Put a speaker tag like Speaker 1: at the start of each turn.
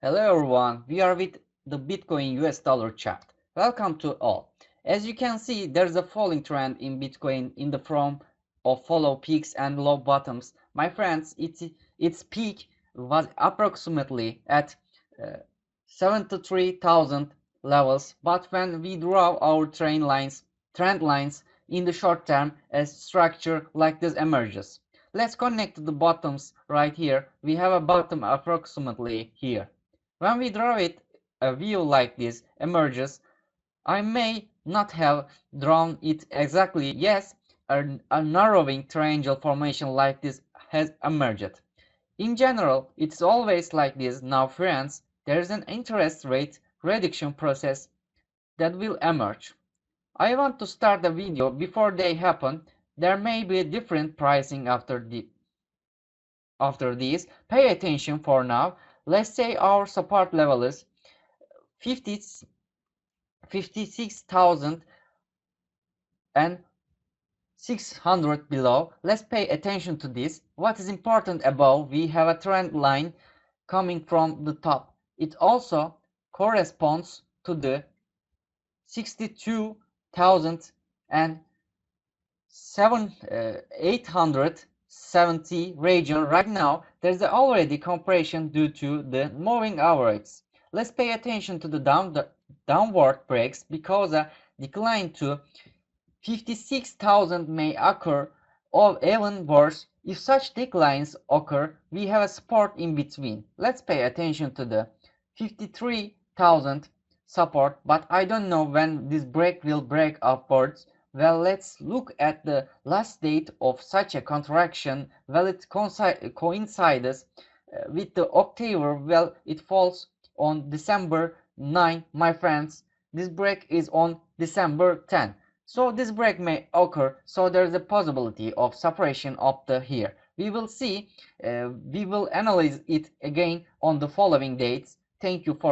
Speaker 1: Hello everyone, we are with the Bitcoin US dollar chart. Welcome to all. As you can see, there's a falling trend in Bitcoin in the form of follow peaks and low bottoms. My friends, its peak was approximately at 73,000 levels, but when we draw our trend lines in the short term, a structure like this emerges. Let's connect the bottoms right here. We have a bottom approximately here. When we draw it, a view like this emerges. I may not have drawn it exactly. Yes, a narrowing triangle formation like this has emerged. In general, it's always like this. Now, friends, there is an interest rate reduction process that will emerge. I want to start the video before they happen. There may be different pricing after these. Pay attention for now. Let's say our support level is 56,000 and 600 below. Let's pay attention to this. What is important above, we have a trend line coming from the top. It also corresponds to the 62,000 and 870 region. Right now there's already compression due to the moving average. Let's pay attention to the downward breaks because a decline to 56,000 may occur, or even worse, if such declines occur, we have a support in between. Let's pay attention to the 53,000 support, but I don't know when this break will break upwards. Well, let's look at the last date of such a contraction. Well, it coincides with the October. Well, it falls on December 9, my friends. This break is on December 10. So this break may occur, so there is a possibility of separation up to here. We will see, we will analyze it again on the following dates. Thank you for